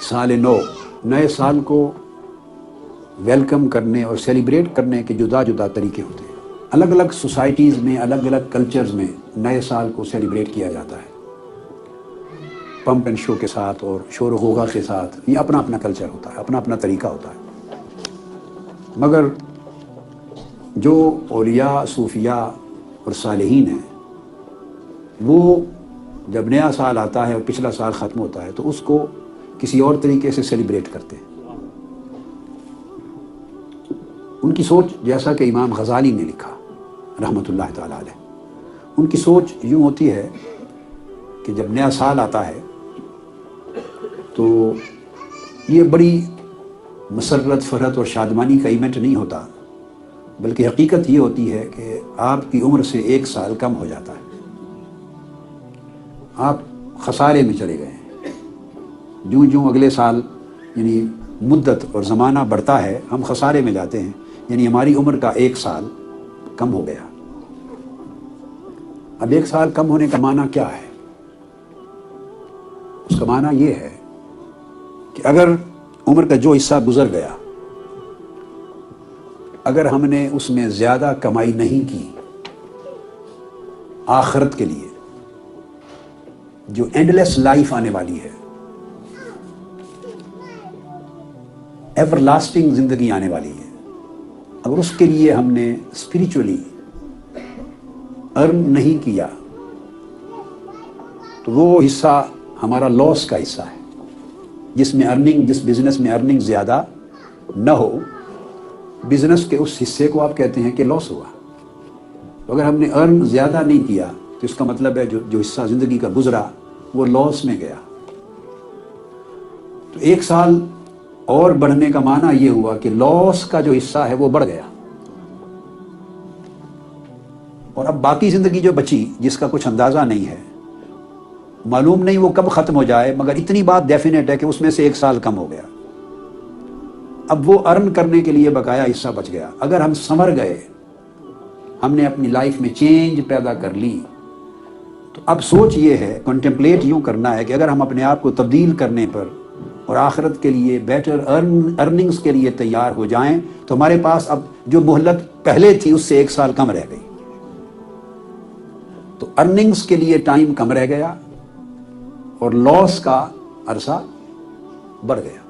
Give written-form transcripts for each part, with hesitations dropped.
سال نو، نئے سال کو ویلکم کرنے اور سیلیبریٹ کرنے کے جدا جدا طریقے ہوتے ہیں۔ الگ الگ سوسائٹیز میں، الگ الگ کلچرز میں نئے سال کو سیلیبریٹ کیا جاتا ہے پمپ اینڈ شو کے ساتھ اور شور و غوغا کے ساتھ۔ یہ اپنا اپنا کلچر ہوتا ہے، اپنا اپنا طریقہ ہوتا ہے۔ مگر جو اولیاء، صوفیاء اور صالحین ہیں، وہ جب نیا سال آتا ہے اور پچھلا سال ختم ہوتا ہے تو اس کو کسی اور طریقے سے سیلیبریٹ کرتے ہیں۔ ان کی سوچ، جیسا کہ امام غزالی نے لکھا رحمۃ اللہ تعالیٰ علیہ، ان کی سوچ یوں ہوتی ہے کہ جب نیا سال آتا ہے تو یہ بڑی مسرت، فرحت اور شادمانی کا ایونٹ نہیں ہوتا، بلکہ حقیقت یہ ہوتی ہے کہ آپ کی عمر سے 1 سال کم ہو جاتا ہے، آپ خسارے میں چلے گئے ہیں۔ جوں جوں اگلے سال یعنی مدت اور زمانہ بڑھتا ہے، ہم خسارے میں جاتے ہیں، یعنی ہماری عمر کا 1 سال کم ہو گیا۔ اب 1 سال کم ہونے کا معنی کیا ہے؟ اس کا معنی یہ ہے کہ اگر عمر کا جو حصہ گزر گیا، اگر ہم نے اس میں زیادہ کمائی نہیں کی آخرت کے لیے، جو اینڈ لیس لائف آنے والی ہے، ایور لاسٹنگ زندگی آنے والی ہے، اگر اس کے لیے ہم نے اسپریچولی ارن نہیں کیا تو وہ حصہ ہمارا لاس کا حصہ ہے۔ جس بزنس میں ارننگ زیادہ نہ ہو، بزنس کے اس حصے کو آپ کہتے ہیں کہ لاس ہوا۔ تو اگر ہم نے ارن زیادہ نہیں کیا تو اس کا مطلب ہے جو حصہ زندگی کا گزرا وہ لاس میں گیا۔ تو 1 سال اور بڑھنے کا معنی یہ ہوا کہ لاس کا جو حصہ ہے وہ بڑھ گیا، اور اب باقی زندگی جو بچی، جس کا کچھ اندازہ نہیں ہے، معلوم نہیں وہ کب ختم ہو جائے، مگر اتنی بات ڈیفینیٹ ہے کہ اس میں سے 1 سال کم ہو گیا۔ اب وہ ارن کرنے کے لیے بقایا حصہ بچ گیا۔ اگر ہم سنور گئے، ہم نے اپنی لائف میں چینج پیدا کر لی، تو اب سوچ یہ ہے، کنٹمپلیٹ یوں کرنا ہے کہ اگر ہم اپنے آپ کو تبدیل کرنے پر اور آخرت کے لیے بیٹر ارننگز کے لیے تیار ہو جائیں تو ہمارے پاس اب جو مہلت پہلے تھی اس سے 1 سال کم رہ گئی۔ تو ارننگز کے لیے ٹائم کم رہ گیا اور لاس کا عرصہ بڑھ گیا۔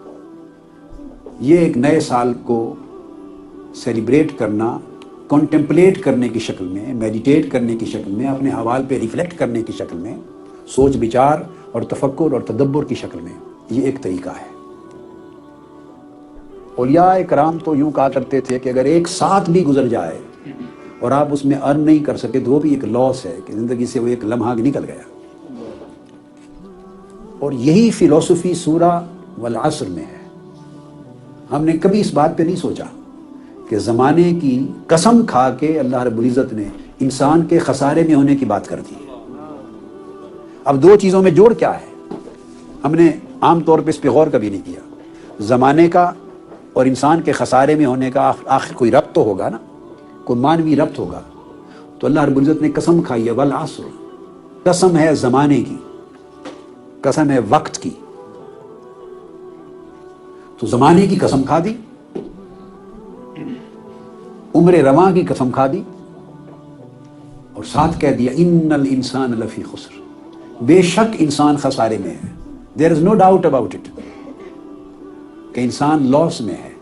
یہ ایک نئے سال کو سیلیبریٹ کرنا، کنٹمپلیٹ کرنے کی شکل میں، میڈیٹیٹ کرنے کی شکل میں، اپنے احوال پہ ریفلیکٹ کرنے کی شکل میں، سوچ بچار اور تفکر اور تدبر کی شکل میں، یہ ایک طریقہ ہے۔ اولیاء کرام تو یوں کہا کرتے تھے کہ اگر 1 ساتھ بھی گزر جائے اور آپ اس میں ارن نہیں کر سکے تو وہ بھی ایک لاس ہے، کہ زندگی سے وہ ایک لمحہ نکل گیا۔ اور یہی فلسفی سورہ والعصر میں ہے۔ ہم نے کبھی اس بات پہ نہیں سوچا کہ زمانے کی قسم کھا کے اللہ رب العزت نے انسان کے خسارے میں ہونے کی بات کر دی۔ اب 2 چیزوں میں جوڑ کیا ہے؟ ہم نے عام طور پہ اس پہ غور کبھی نہیں کیا۔ زمانے کا اور انسان کے خسارے میں ہونے کا آخر کوئی ربط تو ہوگا نا، کوئی معنوی ربط ہوگا۔ تو اللہ رب العزت نے قسم کھائی ہے، والعصر، قسم ہے زمانے کی، قسم ہے وقت کی۔ تو زمانے کی قسم کھا دی، عمر رواں کی قسم کھا دی، اور ساتھ کہہ دیا ان الانسان لفی خسر، بے شک انسان خسارے میں ہے۔ دیر از نو ڈاؤٹ اباؤٹ اٹ کہ انسان لاس میں ہے۔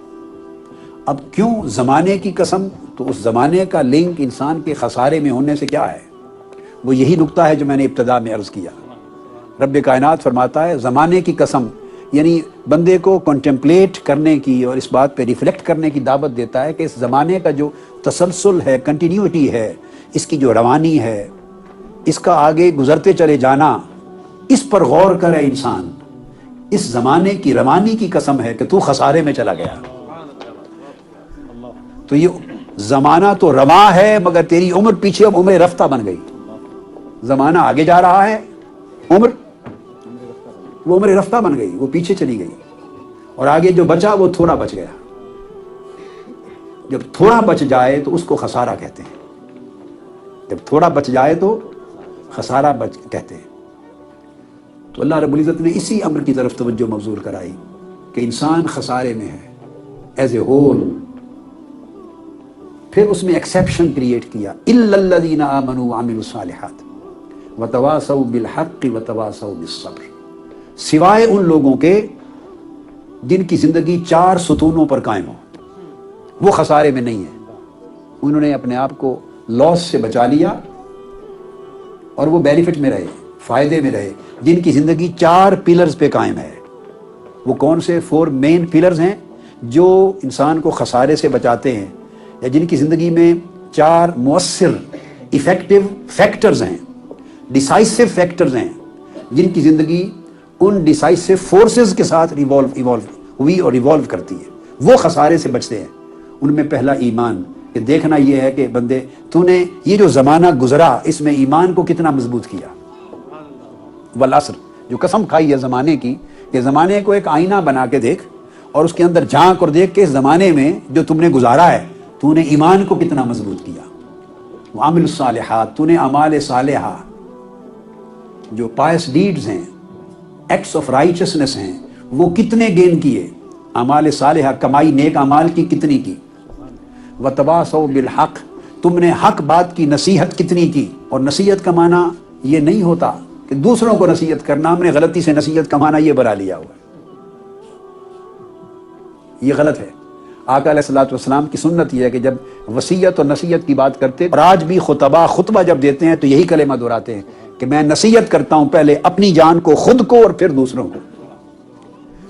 اب کیوں زمانے کی قسم؟ تو اس زمانے کا لنک انسان کے خسارے میں ہونے سے کیا ہے؟ وہ یہی نقطہ ہے جو میں نے ابتدا میں عرض کیا۔ رب کائنات فرماتا ہے زمانے کی قسم، یعنی بندے کو کنٹمپلیٹ کرنے کی اور اس بات پہ ریفلیکٹ کرنے کی دعوت دیتا ہے کہ اس زمانے کا جو تسلسل ہے، کنٹینیوٹی ہے، اس کی جو روانی ہے، اس کا آگے گزرتے چلے جانا، اس پر غور کرے انسان۔ اس زمانے کی روانی کی قسم ہے کہ تو خسارے میں چلا گیا۔ تو یہ زمانہ تو رواں ہے، مگر تیری عمر پیچھے اب عمر رفتہ بن گئی۔ زمانہ آگے جا رہا ہے، وہ عمر رفتہ بن گئی، وہ پیچھے چلی گئی، اور آگے جو بچا وہ تھوڑا بچ گیا۔ جب تھوڑا بچ جائے تو اس کو خسارہ کہتے ہیں، جب تھوڑا بچ جائے تو خسارہ کہتے ہیں۔ تو اللہ رب العزت نے اسی امر کی طرف توجہ مبذول کرائی کہ انسان خسارے میں ہے ایز اے ہول. پھر اس میں ایکسیپشن کریٹ کیا الا الذین آمنوا وعملوا الصالحات وتواصوا بالحق وتواصوا بالصبر، سوائے ان لوگوں کے جن کی زندگی 4 ستونوں پر قائم ہو، وہ خسارے میں نہیں ہے. انہوں نے اپنے آپ کو لاس سے بچا لیا اور وہ بینیفٹ میں رہے، فائدے میں رہے. جن کی زندگی 4 پلرز پہ قائم ہے. وہ کون سے 4 مین پلرز ہیں جو انسان کو خسارے سے بچاتے ہیں، یا جن کی زندگی میں 4 مؤثر ایفیکٹو فیکٹرز ہیں، ڈیسائسو فیکٹرز ہیں، جن کی زندگی ان ڈیسائسو فورسز کے ساتھ ایوالو ہوئی اور ایوالو کرتی ہے، وہ خسارے سے بچتے ہیں. ان میں پہلا ایمان، کہ دیکھنا یہ ہے کہ بندے تو نے یہ جو زمانہ گزرا اس میں ایمان کو کتنا مضبوط کیا. والعصر، جو قسم کھائی ہے زمانے کی کہ زمانے کو ایک آئینہ بنا کے دیکھ اور اس کے اندر جھانک اور دیکھ کے اس زمانے میں جو تم نے گزارا ہے تو نے ایمان کو کتنا مضبوط کیا. وعمل الصالحات، تو نے اعمال صالحہ جو پائس ڈیڈز ہیں، ایکٹس آف رائچسنس ہیں، وہ کتنے گین کیے. اعمال صالحہ کمائی نیک اعمال کی کتنی کی. وتواصوا بالحق، تم نے حق بات کی نصیحت کتنی کی. اور نصیحت کا معنی یہ نہیں ہوتا کہ دوسروں کو نصیحت کرنا. ہم نے غلطی سے نصیحت کا معنی یہ بنا لیا ہوا ہے، یہ غلط ہے. آقا علیہ الصلوۃ والسلام کی سنت یہ ہے کہ جب وصیت اور نصیحت کی بات کرتے، اور آج بھی خطبہ جب دیتے ہیں تو یہی کلمہ دہراتے ہیں کہ میں نصیحت کرتا ہوں پہلے اپنی جان کو، خود کو، اور پھر دوسروں کو.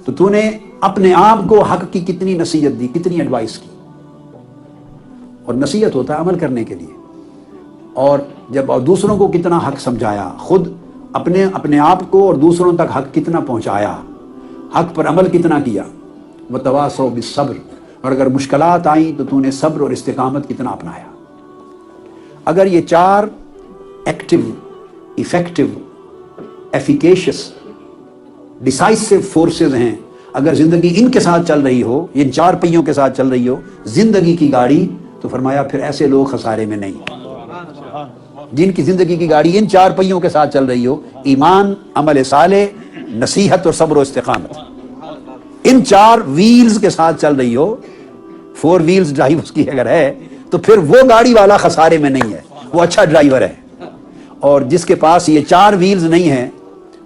تو نے اپنے آپ کو حق کی کتنی نصیحت دی، کتنی ایڈوائس کی. اور نصیحت ہوتا ہے عمل کرنے کے لیے. اور جب دوسروں کو کتنا حق سمجھایا، خود اپنے آپ کو اور دوسروں تک حق کتنا پہنچایا، حق پر عمل کتنا کیا. وتواصوا بالصبر، اور اگر مشکلات آئیں تو نے صبر اور استقامت کتنا اپنایا. اگر یہ 4 ایکٹیو، ایفیکٹو، ایفیکیشس، ڈیسائسو فورسز ہیں، اگر زندگی ان کے ساتھ چل رہی ہو، ان 4 پہیوں کے ساتھ چل رہی ہو زندگی کی گاڑی، تو فرمایا پھر ایسے لوگ خسارے میں نہیں. جن کی زندگی کی گاڑی ان 4 پہیوں کے ساتھ چل رہی ہو، ایمان، عمل صالح، نصیحت اور صبر و استقامت، ان 4 ویلز کے ساتھ چل رہی ہو، 4 ویلز ڈرائیو اس کی اگر ہے، تو پھر وہ گاڑی والا خسارے میں نہیں ہے، وہ اچھا ڈرائیور ہے. اور جس کے پاس یہ 4 ویلز نہیں ہیں،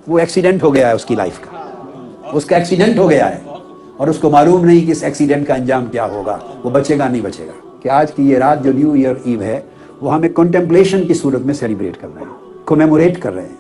وہ ایکسیڈنٹ ہو گیا ہے اس کی لائف کا، اس کا ایکسیڈنٹ ہو گیا ہے اور اس کو معلوم نہیں کہ اس ایکسیڈنٹ کا انجام کیا ہوگا، وہ بچے گا نہیں بچے گا. کہ آج کی یہ رات جو نیو ایئر ایو ہے، وہ ہمیں کنٹمپلیشن کی صورت میں سیلیبریٹ کر رہے ہیں، کومیموریٹ کر رہے ہیں.